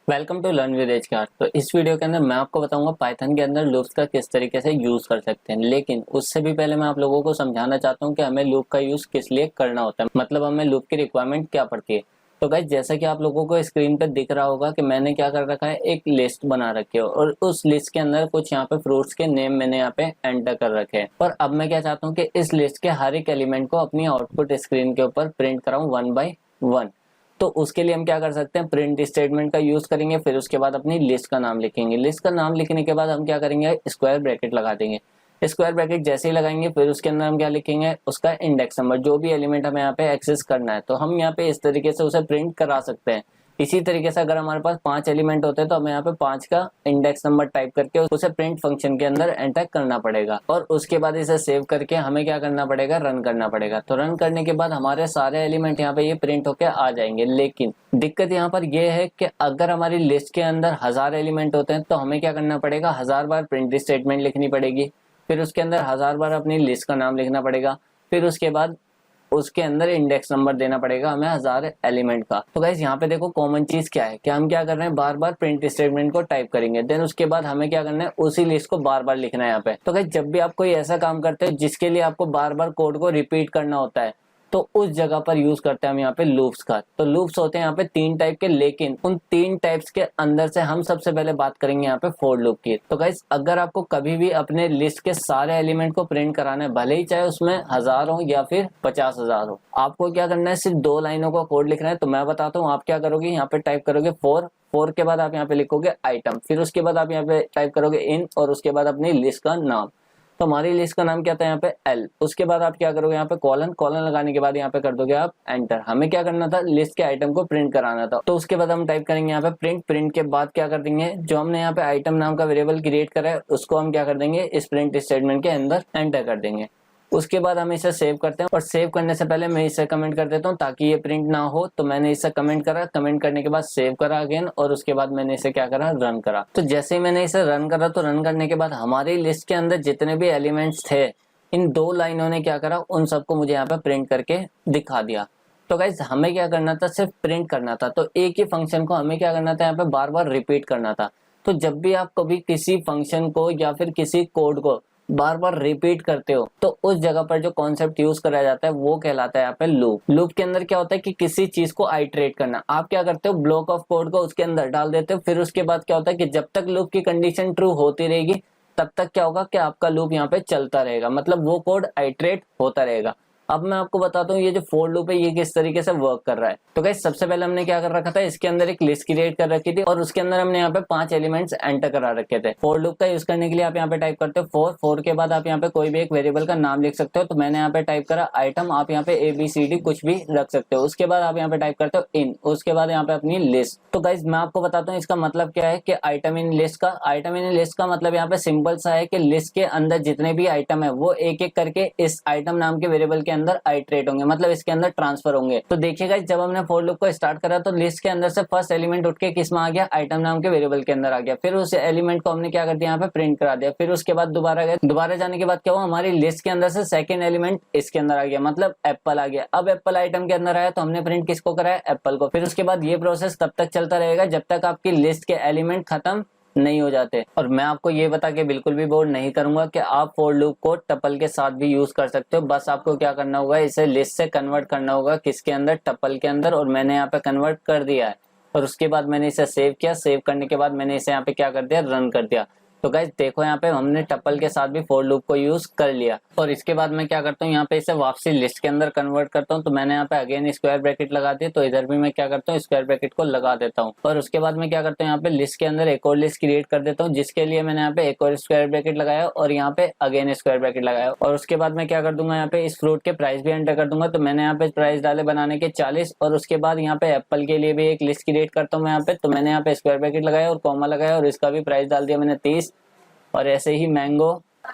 Welcome to learn with HKR. तो इस video के अंदर मैं आपको बताऊंगा पाइथन के अंदर लूप्स का किस तरीके से यूज कर सकते हैं। लेकिन उससे भी पहले मैं आप लोगों को समझाना चाहता हूं कि हमें लूप का यूज किस लिए करना होता है, मतलब हमें लूप की रिक्वायरमेंट क्या पड़ती है। तो गाइस, जैसा कि आप लोगों को स्क्रीन पर दिख रहा होगा कि मैंने क्या कर रखा है, एक लिस्ट बना रखी है और उस लिस्ट के अंदर कुछ यहाँ पे फ्रूट्स के नेम मैंने यहाँ पे एंटर कर रखे हैं। और अब मैं क्या चाहता हूँ कि इस लिस्ट के हर एक एलिमेंट को अपनी आउटपुट स्क्रीन के ऊपर प्रिंट कराऊं वन बाय वन। तो उसके लिए हम क्या कर सकते हैं, प्रिंट स्टेटमेंट का यूज करेंगे। फिर उसके बाद अपनी लिस्ट का नाम लिखेंगे। लिस्ट का नाम लिखने के बाद हम क्या करेंगे, स्क्वायर ब्रैकेट लगा देंगे। स्क्वायर ब्रैकेट जैसे ही लगाएंगे फिर उसके अंदर हम क्या लिखेंगे, उसका इंडेक्स नंबर, जो भी एलिमेंट हमें यहाँ पे एक्सेस करना है। तो हम यहाँ पे इस तरीके से उसे प्रिंट करा सकते हैं। इसी तरीके से अगर हमारे पास 5 एलिमेंट होते हैं तो हमें यहाँ पे 5 का इंडेक्स नंबर टाइप करके उसे प्रिंट फंक्शन के अंदर एंटर करना पड़ेगा। और उसके बाद इसे सेव करके हमें क्या करना पड़ेगा, रन करना पड़ेगा। तो रन करने के बाद हमारे सारे एलिमेंट यहाँ पे ये प्रिंट होके आ जाएंगे। लेकिन दिक्कत यहाँ पर यह है कि अगर हमारी लिस्ट के अंदर 1000 एलिमेंट होते हैं तो हमें क्या करना पड़ेगा, 1000 बार प्रिंट स्टेटमेंट लिखनी पड़ेगी। फिर उसके अंदर 1000 बार अपनी लिस्ट का नाम लिखना पड़ेगा। फिर उसके बाद उसके अंदर इंडेक्स नंबर देना पड़ेगा हमें 1000 एलिमेंट का। तो गाइस, यहाँ पे देखो कॉमन चीज क्या है कि हम क्या कर रहे हैं, बार बार प्रिंट स्टेटमेंट को टाइप करेंगे। देन उसके बाद हमें क्या करना है, उसी लिस्ट को बार बार लिखना है यहाँ पे। तो गाइस, जब भी आप कोई ऐसा काम करते हैं जिसके लिए आपको बार बार कोड को रिपीट करना होता है तो उस जगह पर यूज करते हैं हम यहाँ पे लूप्स का। तो लूप्स होते हैं यहाँ पे 3 टाइप के, लेकिन उन 3 टाइप्स के अंदर से हम सबसे पहले बात करेंगे यहाँ पे फॉर लूप की। तो गाइस, अगर आपको कभी भी अपने लिस्ट के सारे एलिमेंट को प्रिंट कराना है, भले ही चाहे उसमें 1000 हो या फिर 50,000 हो, आपको क्या करना है, सिर्फ 2 लाइनों का कोड लिखना है। तो मैं बताता हूँ आप क्या करोगे, यहाँ पे टाइप करोगे फोर के बाद आप यहाँ पे लिखोगे आइटम। फिर उसके बाद आप यहाँ पे टाइप करोगे इन, और उसके बाद अपनी लिस्ट का नाम। तो हमारी लिस्ट का नाम क्या था यहाँ पे एल। उसके बाद आप क्या करोगे, यहाँ पे कॉलन लगाने के बाद यहाँ पे कर दोगे आप एंटर। हमें क्या करना था, लिस्ट के आइटम को प्रिंट कराना था। तो उसके बाद हम टाइप करेंगे यहाँ पे प्रिंट के बाद क्या कर देंगे, जो हमने यहाँ पे आइटम नाम का वेरिएबल क्रिएट करा है उसको हम क्या कर देंगे, इस प्रिंट स्टेटमेंट के अंदर एंटर कर देंगे। उसके बाद हम इसे सेव करते हैं, और सेव करने से पहले मैं इसे कमेंट कर देता हूँ ताकि ये प्रिंट ना हो। तो मैंने इसे कमेंट करा, कमेंट करने के बाद सेव करा अगेन, और उसके बाद मैंने इसे क्या करा, रन करा। तो जैसे ही मैंने इसे रन करा तो रन करने के बाद हमारी लिस्ट के अंदर जितने भी एलिमेंट्स थे, इन 2 लाइनों ने क्या करा, उन सबको मुझे यहाँ पे प्रिंट करके दिखा दिया। तो गाइज, हमें क्या करना था, सिर्फ प्रिंट करना था। तो एक ही फंक्शन को हमें क्या करना था, यहाँ पे बार बार रिपीट करना था। तो जब भी आप कभी किसी फंक्शन को या फिर किसी कोड को बार बार रिपीट करते हो तो उस जगह पर जो कॉन्सेप्ट यूज करा जाता है वो कहलाता है यहाँ पे लूप। लूप के अंदर क्या होता है कि किसी चीज को आइटरेट करना। आप क्या करते हो, ब्लॉक ऑफ कोड को उसके अंदर डाल देते हो। फिर उसके बाद क्या होता है कि जब तक लूप की कंडीशन ट्रू होती रहेगी तब तक क्या होगा कि आपका लूप यहाँ पे चलता रहेगा, मतलब वो कोड आइटरेट होता रहेगा। अब मैं आपको बताता हूँ ये जो फोर लूप है ये किस तरीके से वर्क कर रहा है। तो गाइस, सबसे पहले हमने क्या कर रखा था, इसके अंदर एक लिस्ट क्रिएट कर रखी थी और उसके अंदर हमने यहाँ पे 5 एलिमेंट्स एंटर करा रखे थे। फोर लूप का यूज करने के लिए आप यहाँ पे टाइप करते हो फोर के बाद आप यहाँ पे कोई भी एक वेरिएबल का नाम लिख सकते हो। तो मैंने यहाँ पे टाइप करा आइटम। आप यहाँ पे ABCD कुछ भी रख सकते हो। उसके बाद आप यहाँ पे टाइप करते हो इन, उसके बाद यहाँ पे अपनी लिस्ट। तो गाइस, मैं आपको बताता हूँ इसका मतलब क्या है कि आइटम इन लिस्ट का मतलब यहाँ पे सिंपल सा है कि लिस्ट के अंदर जितने भी आइटम है वो एक एक करके इस आइटम नाम के वेरिएबल के अंदर आइटरेट होंगे, मतलब इसके अंदर ट्रांसफर होंगे। तो देखिएगा, जब हमने फॉर लूप को स्टार्ट करा तो लिस्ट के अंदर से फर्स्ट एलिमेंट उठ के किस में आ गया, आइटम नाम के वेरिएबल के अंदर आ गया। फिर उस एलिमेंट को हमने क्या कर दिया, यहाँ पे प्रिंट करा दिया। फिर उसके बाद दोबारा गए, दोबारा जाने के बाद क्या हुआ, हमारी लिस्ट के अंदर से सेकंड एलिमेंट इसके अंदर आ गया, मतलब एप्पल आ गया। अब एप्पल आइटम के अंदर आया तो हमने प्रिंट किसको कराया, एप्पल को। फिर उसके बाद ये प्रोसेस तब तक चलता रहेगा जब तक आपकी लिस्ट के एलिमेंट खत्म नहीं हो जाते। और मैं आपको ये बता के बिल्कुल भी बोर नहीं करूंगा कि आप फॉर लूप को टपल के साथ भी यूज कर सकते हो। बस आपको क्या करना होगा, इसे लिस्ट से कन्वर्ट करना होगा, किसके अंदर, टपल के अंदर। और मैंने यहाँ पे कन्वर्ट कर दिया है। और उसके बाद मैंने इसे सेव किया। सेव करने के बाद मैंने इसे यहाँ पे क्या कर दिया, रन कर दिया। तो गाइस देखो, यहाँ पे हमने टपल के साथ भी फॉर लूप को यूज कर लिया। और इसके बाद मैं क्या करता हूँ, यहाँ पे इसे वापसी लिस्ट के अंदर कन्वर्ट करता हूँ। तो मैंने यहाँ पे अगेन स्क्वायर ब्रैकेट लगा दी। तो इधर भी मैं क्या करता हूँ, स्क्वायर ब्रैकेट को लगा देता हूँ। और उसके बाद मैं क्या करता हूँ, यहाँ पे लिस्ट के अंदर एक और लिस्ट क्रिएट कर देता हूँ, जिसके लिए मैंने यहाँ पे एक और स्क्वायर ब्रैकेट लगाया और यहाँ पे अगेन स्क्वायर ब्रैकेट लगाया। और उसके बाद मैं क्या कर दूंगा, यहाँ पे इस फ्रूट के प्राइस भी एंटर कर दूंगा। तो मैंने यहाँ पे प्राइस डाले बनाने के 40। और उसके बाद यहाँ पे एप्पल के लिए भी एक लिस्ट क्रिएट करता हूँ मैं यहाँ पे। तो मैंने यहाँ पे स्क्वायर ब्रैकेट लगाया और कॉमा लगाया और इसका भी प्राइस डाल दिया मैंने 30। और ऐसे ही मैंगो,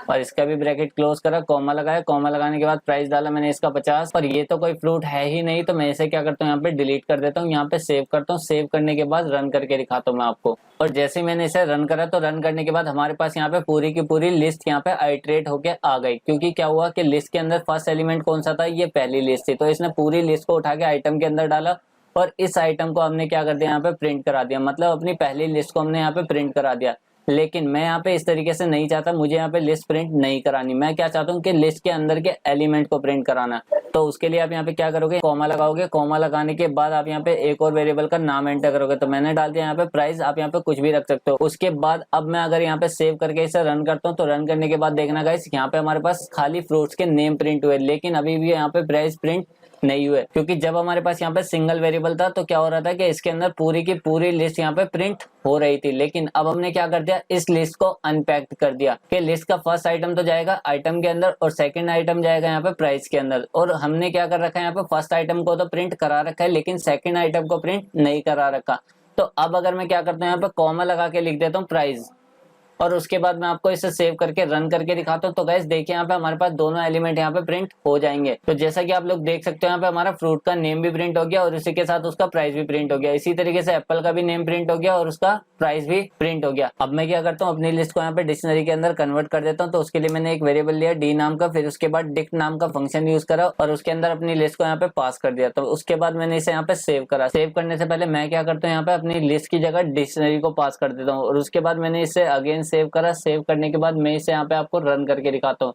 और इसका भी ब्रैकेट क्लोज करा, कॉमा लगाया। कॉमा लगाने के बाद प्राइस डाला मैंने इसका 50। और ये तो कोई फ्रूट है ही नहीं, तो मैं इसे क्या करता हूँ, यहाँ पे डिलीट कर देता हूँ। यहाँ पे सेव करता हूँ। सेव करने के बाद रन करके दिखाता हूँ मैं आपको। और जैसे ही मैंने इसे रन करा तो रन करने के बाद हमारे पास यहाँ पे पूरी की पूरी लिस्ट यहाँ पे आइटरेट होके आ गई। क्योंकि क्या हुआ कि लिस्ट के अंदर फर्स्ट एलिमेंट कौन सा था, ये पहली लिस्ट थी। तो इसने पूरी लिस्ट को उठा के आइटम के अंदर डाला और इस आइटम को हमने क्या कर दिया, यहाँ पे प्रिंट करा दिया, मतलब अपनी पहली लिस्ट को हमने यहाँ पे प्रिंट करा दिया। लेकिन मैं यहाँ पे इस तरीके से नहीं चाहता, मुझे यहाँ पे लिस्ट प्रिंट नहीं करानी, मैं क्या चाहता हूँ कि लिस्ट के अंदर के एलिमेंट को प्रिंट कराना। तो उसके लिए आप यहाँ पे क्या करोगे, कॉमा लगाओगे, कॉमा लगाने के बाद आप यहाँ पे एक और वेरिएबल का नाम एंटर करोगे। तो मैंने डाल दिया यहाँ पे प्राइस, आप यहाँ पे कुछ भी रख सकते हो। उसके बाद अब मैं अगर यहाँ पे सेव करके इसे रन करता हूँ, तो रन करने के बाद देखना गाइस, यहाँ पे हमारे पास खाली फ्रूट्स के नेम प्रिंट हुए, लेकिन अभी भी यहाँ पे प्राइस प्रिंट नहीं हुए, क्योंकि जब हमारे पास यहाँ पे सिंगल वेरिएबल था तो क्या हो रहा था कि इसके अंदर पूरी की पूरी लिस्ट यहाँ पे प्रिंट हो रही थी। लेकिन अब हमने क्या कर दिया, इस लिस्ट को अनपैक्ड कर दिया कि लिस्ट का फर्स्ट आइटम तो जाएगा आइटम के अंदर और सेकंड आइटम जाएगा यहाँ पे प्राइस के अंदर। और हमने क्या कर रखा है, यहाँ पे फर्स्ट आइटम को तो प्रिंट करा रखा है, लेकिन सेकंड आइटम को प्रिंट नहीं करा रखा। तो अब अगर मैं क्या करता हूँ, यहाँ पे कॉमा लगा के लिख देता हूँ प्राइस, और उसके बाद मैं आपको इसे सेव करके रन करके दिखाता हूँ। तो गाइस देखिए, यहाँ पे हमारे पास दोनों एलिमेंट यहाँ पे प्रिंट हो जाएंगे। तो जैसा कि आप लोग देख सकते हो, यहाँ पे हमारा फ्रूट का नेम भी प्रिंट हो गया और उसी के साथ उसका प्राइस भी प्रिंट हो गया। इसी तरीके से एप्पल का भी नेम प्रिंट हो गया और उसका प्राइस भी प्रिंट हो गया। अब मैं क्या करता हूँ, अपनी लिस्ट को यहाँ पे डिक्शनरी के अंदर कन्वर्ट कर देता हूँ। तो उसके लिए मैंने एक वेरिएबल लिया डी नाम का, फिर उसके बाद डिक्ट नाम का फंक्शन यूज करा और उसके अंदर अपनी लिस्ट को यहाँ पे पास कर दिया। तो उसके बाद मैंने इसे यहाँ पे सेव करा। सेव करने से पहले मैं क्या करता हूँ, यहाँ पे अपनी लिस्ट की जगह डिक्शनरी को पास कर देता हूँ और उसके बाद मैंने इसे अगेन सेव करा। सेव करने के बाद मैं इसे यहाँ पे आपको रन करके दिखाता हूँ।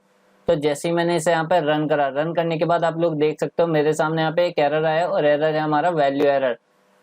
तो जैसे ही मैंने इसे यहाँ पे रन करा, रन करने के बाद आप लोग देख सकते हो मेरे सामने यहाँ पे एक एरर आया और एरर है हमारा वैल्यू एरर।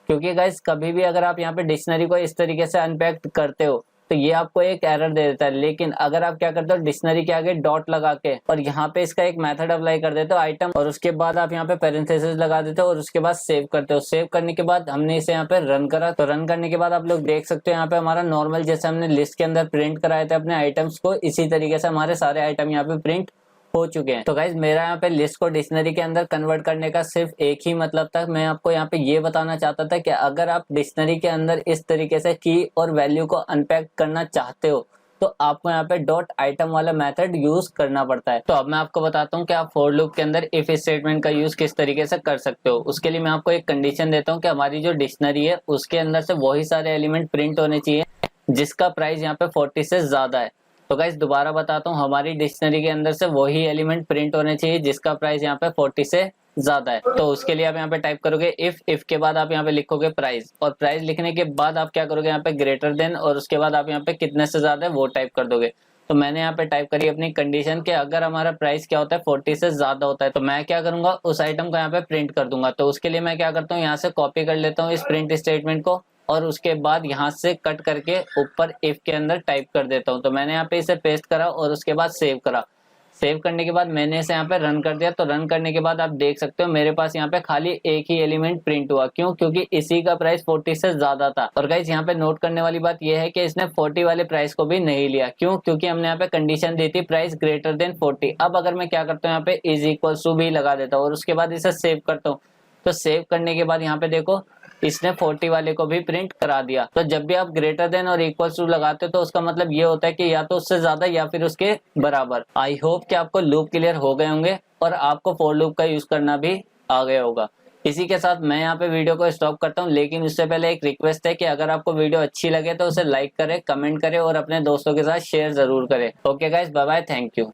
क्योंकि गाइस कभी भी अगर आप यहाँ पे डिक्शनरी को इस तरीके से अनपैक्ट करते हो तो ये आपको एक एरर दे देता है। लेकिन अगर आप क्या करते हो, डिक्शनरी के आगे डॉट लगा के और यहाँ पे इसका एक मेथड अप्लाई कर देते हो आइटम, और उसके बाद आप यहाँ पे पैरेंथेसिस लगा देते हो और उसके बाद सेव करते हो। सेव करने के बाद हमने इसे यहाँ पे रन करा। तो रन करने के बाद आप लोग देख सकते हो यहाँ पे हमारा नॉर्मल जैसे हमने लिस्ट के अंदर प्रिंट कराए थे अपने आइटम्स को, इसी तरीके से हमारे सारे आइटम यहाँ पे प्रिंट हो चुके हैं। तो गाइज मेरा यहाँ पे लिस्ट को डिक्शनरी के अंदर कन्वर्ट करने का सिर्फ एक ही मतलब था, मैं आपको यहाँ पे ये बताना चाहता था कि अगर आप डिक्शनरी के अंदर इस तरीके से की और वैल्यू को अनपैक करना चाहते हो तो आपको यहाँ पे डॉट आइटम वाला मेथड यूज करना पड़ता है। तो अब मैं आपको बताता हूँ कि आप फॉर लूप के अंदर इफ स्टेटमेंट का यूज किस तरीके से कर सकते हो। उसके लिए मैं आपको एक कंडीशन देता हूँ कि हमारी जो डिक्शनरी है उसके अंदर से वही सारे एलिमेंट प्रिंट होने चाहिए जिसका प्राइस यहाँ पे 40 से ज्यादा है। तो गाइस दोबारा बताता हूँ, हमारी डिक्शनरी के अंदर से वही एलिमेंट प्रिंट होने चाहिए जिसका प्राइस यहाँ पे 40 से ज्यादा है। तो उसके लिए आप यहाँ पे टाइप करोगे इफ के बाद आप यहाँ पे लिखोगे प्राइस, और प्राइस लिखने के बाद आप क्या करोगे, यहाँ पे ग्रेटर देन, और उसके बाद आप यहाँ पे कितने से ज्यादा है वो टाइप कर दोगे। तो मैंने यहाँ पे टाइप करी अपनी कंडीशन के अगर हमारा प्राइस क्या होता है 40 से ज्यादा होता है तो मैं क्या करूंगा, उस आइटम को यहाँ पे प्रिंट कर दूंगा। तो उसके लिए मैं क्या करता हूँ, यहाँ से कॉपी कर लेता हूँ इस प्रिंट स्टेटमेंट को और उसके बाद यहाँ से कट करके ऊपर इफ के अंदर टाइप कर देता हूँ। तो मैंने यहाँ पे इसे पेस्ट करा और उसके बाद सेव करा। सेव करने के बाद मैंने इसे यहाँ पे रन कर दिया। तो रन करने के बाद आप देख सकते हो मेरे पास यहाँ पे खाली एक ही एलिमेंट प्रिंट हुआ। क्यों? क्योंकि इसी का प्राइस 40 से ज्यादा था। और गाइस यहाँ पे नोट करने वाली बात यह है कि इसने 40 वाले प्राइस को भी नहीं लिया। क्यों? क्योंकि हमने यहाँ पे कंडीशन दी थी प्राइस ग्रेटर देन 40। अब अगर मैं क्या करता हूँ, यहाँ पे इज इक्वल टू भी लगा देता हूँ और उसके बाद इसे सेव करता हूँ। तो सेव करने के बाद यहाँ पे देखो इसने 40 वाले को भी प्रिंट करा दिया। तो जब भी आप ग्रेटर देन और इक्वल टू लगाते हो तो उसका मतलब ये होता है कि या तो उससे ज्यादा या फिर उसके बराबर। आई होप कि आपको लूप क्लियर हो गए होंगे और आपको फॉर लूप का यूज करना भी आ गया होगा। इसी के साथ मैं यहाँ पे वीडियो को स्टॉप करता हूँ, लेकिन उससे पहले एक रिक्वेस्ट है कि अगर आपको वीडियो अच्छी लगे तो उसे लाइक करें, कमेंट करें और अपने दोस्तों के साथ शेयर जरूर करें। Okay guys, bye bye, thank you.